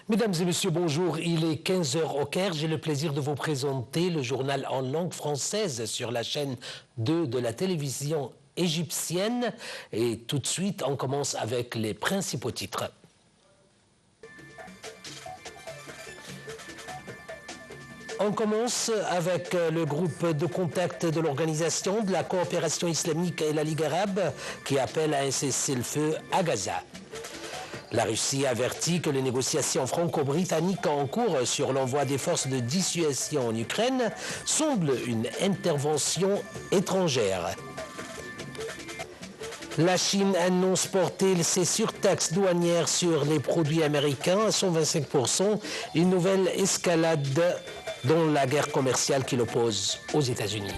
Mesdames et messieurs, bonjour. Il est 15 h au Caire. J'ai le plaisir de vous présenter le journal en langue française sur la chaîne 2 de la télévision égyptienne. Et tout de suite, on commence avec les principaux titres. On commence avec le groupe de contact de l'Organisation de la coopération islamique et la Ligue arabe qui appelle à un cessez-le-feu à Gaza. La Russie avertit que les négociations franco-britanniques en cours sur l'envoi des forces de dissuasion en Ukraine semblent une intervention étrangère. La Chine annonce porter ses surtaxes douanières sur les produits américains à 125%, une nouvelle escalade dans la guerre commerciale qui l'oppose aux États-Unis.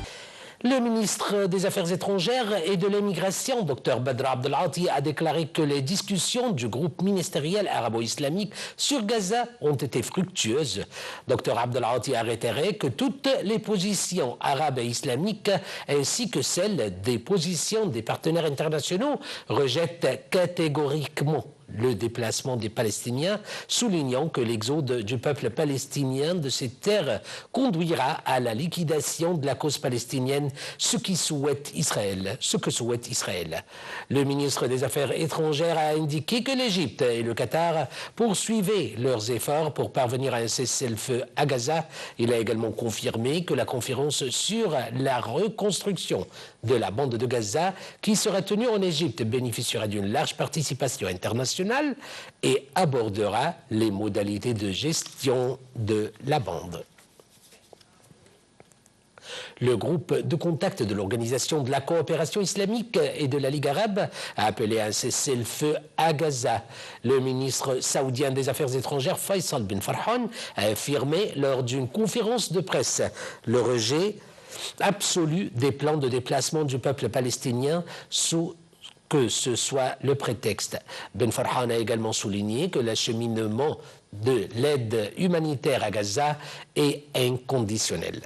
Le ministre des Affaires étrangères et de l'immigration, Dr Badr Abdel Ati, a déclaré que les discussions du groupe ministériel arabo-islamique sur Gaza ont été fructueuses. Dr Abdel Ati a réitéré que toutes les positions arabes et islamiques, ainsi que celles des positions des partenaires internationaux, rejettent catégoriquement le déplacement des Palestiniens, soulignant que l'exode du peuple palestinien de ces terres conduira à la liquidation de la cause palestinienne, ce que souhaite Israël. Le ministre des Affaires étrangères a indiqué que l'Égypte et le Qatar poursuivaient leurs efforts pour parvenir à un cessez-le-feu à Gaza. Il a également confirmé que la conférence sur la reconstruction de la bande de Gaza, qui sera tenue en Égypte, bénéficiera d'une large participation internationale et abordera les modalités de gestion de la bande. Le groupe de contact de l'Organisation de la coopération islamique et de la Ligue arabe a appelé à un cessez-le-feu à Gaza. Le ministre saoudien des Affaires étrangères, Faisal bin Farhan, a affirmé lors d'une conférence de presse le rejet absolu des plans de déplacement du peuple palestinien sous que ce soit le prétexte. Ben Farhan a également souligné que l'acheminement de l'aide humanitaire à Gaza est inconditionnel.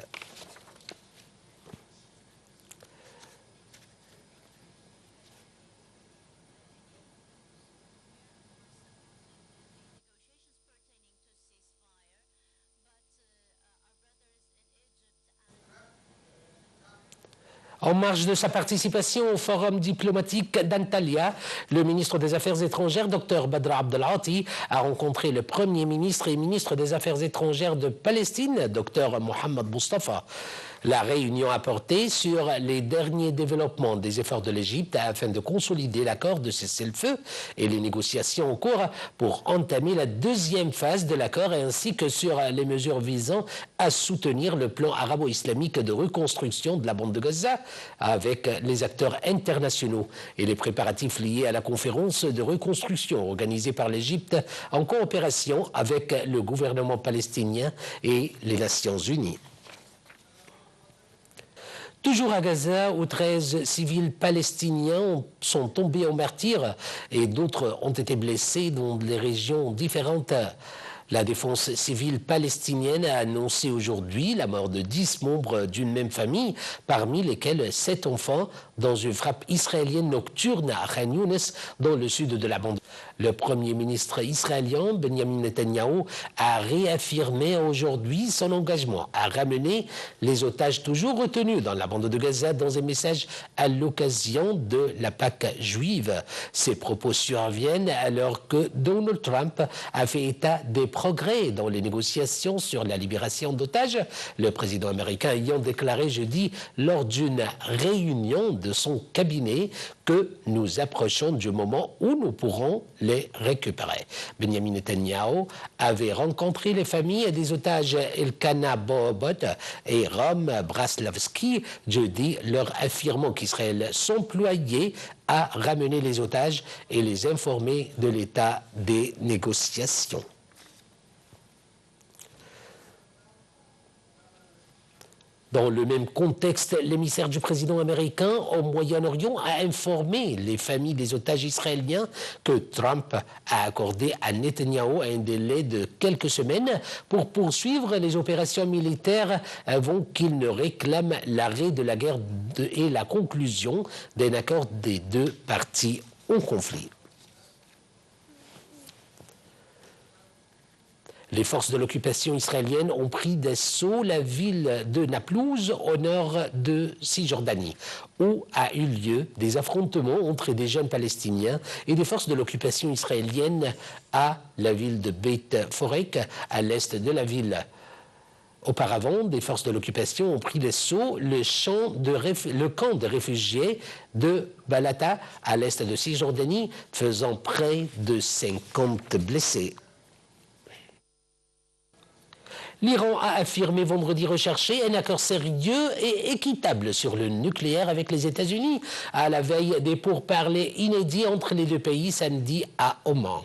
En marge de sa participation au forum diplomatique d'Antalya, le ministre des Affaires étrangères, Dr Badr Abdel Ati, a rencontré le Premier ministre et ministre des Affaires étrangères de Palestine, Dr Mohamed Mustafa. La réunion a porté sur les derniers développements des efforts de l'Égypte afin de consolider l'accord de cessez-le-feu et les négociations en cours pour entamer la deuxième phase de l'accord ainsi que sur les mesures visant à soutenir le plan arabo-islamique de reconstruction de la bande de Gaza avec les acteurs internationaux et les préparatifs liés à la conférence de reconstruction organisée par l'Égypte en coopération avec le gouvernement palestinien et les Nations Unies. Toujours à Gaza, où 13 civils palestiniens sont tombés en martyrs et d'autres ont été blessés dans des régions différentes. La défense civile palestinienne a annoncé aujourd'hui la mort de 10 membres d'une même famille, parmi lesquels 7 enfants, dans une frappe israélienne nocturne à Khan Younes, dans le sud de la bande. Le Premier ministre israélien, Benjamin Netanyahou, a réaffirmé aujourd'hui son engagement à ramener les otages toujours retenus dans la bande de Gaza dans un message à l'occasion de la Pâque juive. Ces propos surviennent alors que Donald Trump a fait état des progrès dans les négociations sur la libération d'otages, le président américain ayant déclaré jeudi lors d'une réunion de son cabinet que nous approchons du moment où nous pourrons les récupérer. Benjamin Netanyahou avait rencontré les familles des otages Elkana Bohobot et Rom Braslavski jeudi, leur affirmant qu'Israël s'employait à ramener les otages et les informer de l'état des négociations. Dans le même contexte, l'émissaire du président américain au Moyen-Orient a informé les familles des otages israéliens que Trump a accordé à Netanyahou un délai de quelques semaines pour poursuivre les opérations militaires avant qu'il ne réclame l'arrêt de la guerre et la conclusion d'un accord des deux parties au conflit. Les forces de l'occupation israélienne ont pris d'assaut la ville de Naplouse au nord de Cisjordanie, où a eu lieu des affrontements entre des jeunes Palestiniens et des forces de l'occupation israélienne à la ville de Beit Forek, à l'est de la ville. Auparavant, des forces de l'occupation ont pris d'assaut le camp de réfugiés de Balata, à l'est de Cisjordanie, faisant près de 50 blessés. L'Iran a affirmé vendredi rechercher un accord sérieux et équitable sur le nucléaire avec les États-Unis, à la veille des pourparlers inédits entre les deux pays samedi à Oman.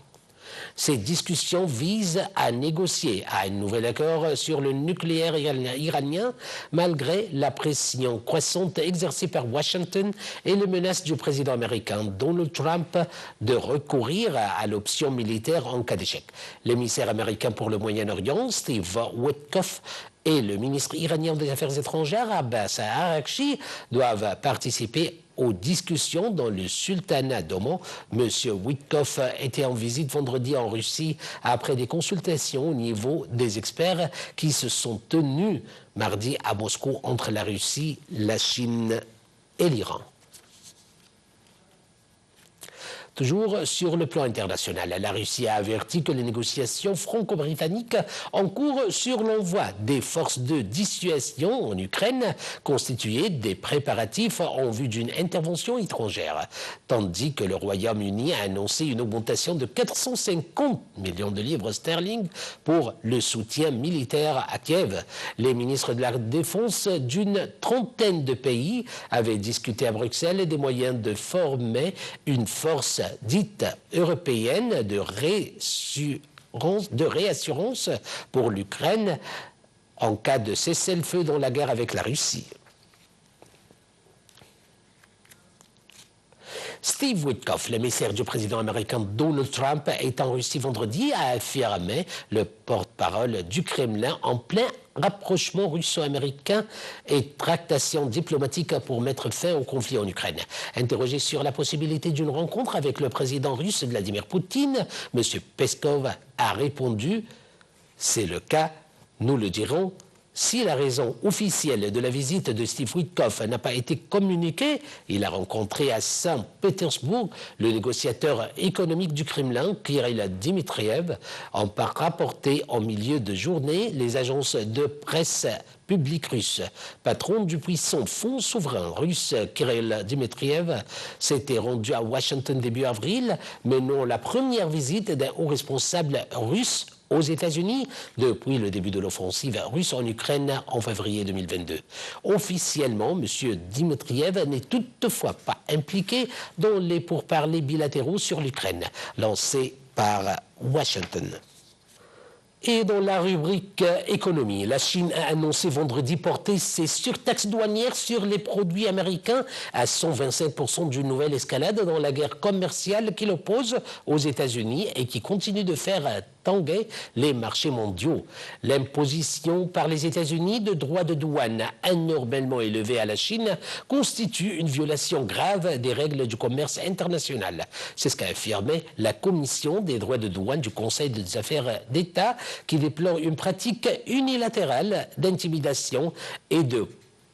Ces discussions visent à négocier un nouvel accord sur le nucléaire iranien, malgré la pression croissante exercée par Washington et les menaces du président américain Donald Trump de recourir à l'option militaire en cas d'échec. L'émissaire américain pour le Moyen-Orient, Steve Witkoff, et le ministre iranien des Affaires étrangères, Abbas Araghchi, doivent participer aux discussions dans le sultanat d'Oman. M. Witkoff était en visite vendredi en Russie après des consultations au niveau des experts qui se sont tenues mardi à Moscou entre la Russie, la Chine et l'Iran. Toujours sur le plan international, la Russie a averti que les négociations franco-britanniques en cours sur l'envoi des forces de dissuasion en Ukraine constituaient des préparatifs en vue d'une intervention étrangère, tandis que le Royaume-Uni a annoncé une augmentation de 450 millions de livres sterling pour le soutien militaire à Kiev. Les ministres de la Défense d'une trentaine de pays avaient discuté à Bruxelles des moyens de former une force dite européenne de réassurance pour l'Ukraine en cas de cessez-le-feu dans la guerre avec la Russie. Steve Witkoff, l'émissaire du président américain Donald Trump, est en Russie vendredi, a affirmé le porte-parole du Kremlin en plein rapprochement russo-américain et tractations diplomatiques pour mettre fin au conflit en Ukraine. Interrogé sur la possibilité d'une rencontre avec le président russe Vladimir Poutine, M. Peskov a répondu « C'est le cas, nous le dirons ». Si la raison officielle de la visite de Steve Witkoff n'a pas été communiquée, il a rencontré à Saint-Pétersbourg le négociateur économique du Kremlin, Kirill Dmitriev, en rapporté en milieu de journée les agences de presse publiques russes. Patron du puissant fonds souverain russe, Kirill Dmitriev s'était rendu à Washington début avril, menant la première visite d'un haut responsable russe aux États-Unis depuis le début de l'offensive russe en Ukraine en février 2022. Officiellement, M. Dmitriev n'est toutefois pas impliqué dans les pourparlers bilatéraux sur l'Ukraine, lancés par Washington. Et dans la rubrique économie, la Chine a annoncé vendredi porter ses surtaxes douanières sur les produits américains à 125% d'une nouvelle escalade dans la guerre commerciale qui l'oppose aux États-Unis et qui continue de faire tanguer les marchés mondiaux. L'imposition par les États-Unis de droits de douane anormalement élevés à la Chine constitue une violation grave des règles du commerce international. C'est ce qu'a affirmé la Commission des droits de douane du Conseil des affaires d'État, qui déplore une pratique unilatérale d'intimidation et de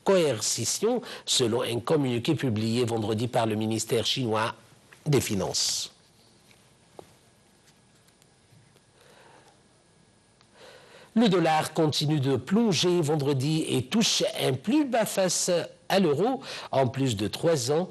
coercition, selon un communiqué publié vendredi par le ministère chinois des Finances. Le dollar continue de plonger vendredi et touche un plus bas face à l'euro en plus de 3 ans,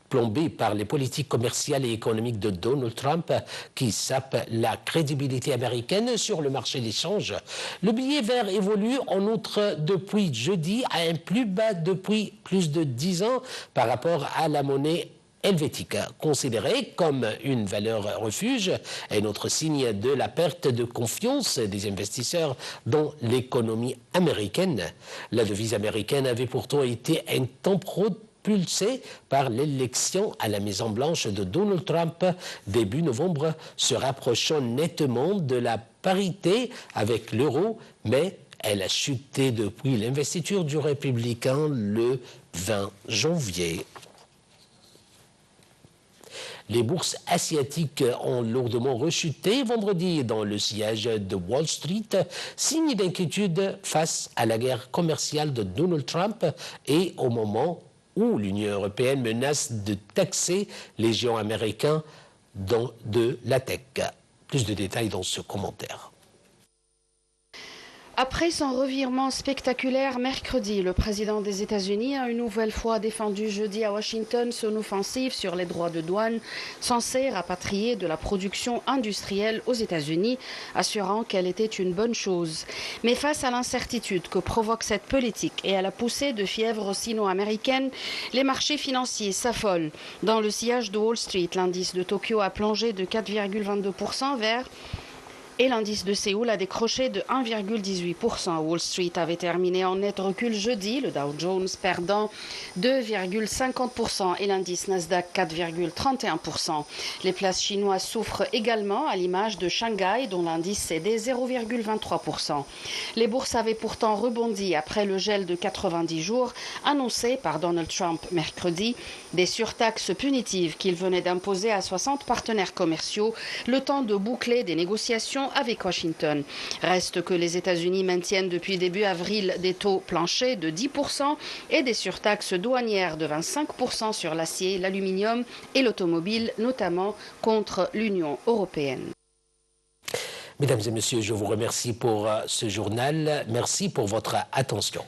plombé par les politiques commerciales et économiques de Donald Trump qui sapent la crédibilité américaine sur le marché des changes. Le billet vert évolue en outre depuis jeudi à un plus bas depuis plus de 10 ans par rapport à la monnaie helvétique, considérée comme une valeur refuge, un autre signe de la perte de confiance des investisseurs dans l'économie américaine. La devise américaine avait pourtant été un temps propulsée par l'élection à la Maison-Blanche de Donald Trump début novembre, se rapprochant nettement de la parité avec l'euro, mais elle a chuté depuis l'investiture du républicain le 20 janvier. Les bourses asiatiques ont lourdement rechuté vendredi dans le sillage de Wall Street, signe d'inquiétude face à la guerre commerciale de Donald Trump et au moment où l'Union européenne menace de taxer les géants américains de la tech. Plus de détails dans ce commentaire. Après son revirement spectaculaire mercredi, le président des États-Unis a une nouvelle fois défendu jeudi à Washington son offensive sur les droits de douane censés rapatrier de la production industrielle aux États-Unis, assurant qu'elle était une bonne chose. Mais face à l'incertitude que provoque cette politique et à la poussée de fièvre sino-américaine, les marchés financiers s'affolent. Dans le sillage de Wall Street, l'indice de Tokyo a plongé de 4,22% et l'indice de Séoul a décroché de 1,18%. Wall Street avait terminé en net recul jeudi, le Dow Jones perdant 2,50% et l'indice Nasdaq 4,31%. Les places chinoises souffrent également, à l'image de Shanghai, dont l'indice cédait 0,23%. Les bourses avaient pourtant rebondi après le gel de 90 jours annoncé par Donald Trump mercredi, des surtaxes punitives qu'il venait d'imposer à 60 partenaires commerciaux, le temps de boucler des négociations avec Washington. Reste que les États-Unis maintiennent depuis début avril des taux planchers de 10% et des surtaxes douanières de 25% sur l'acier, l'aluminium et l'automobile, notamment contre l'Union européenne. Mesdames et messieurs, je vous remercie pour ce journal. Merci pour votre attention.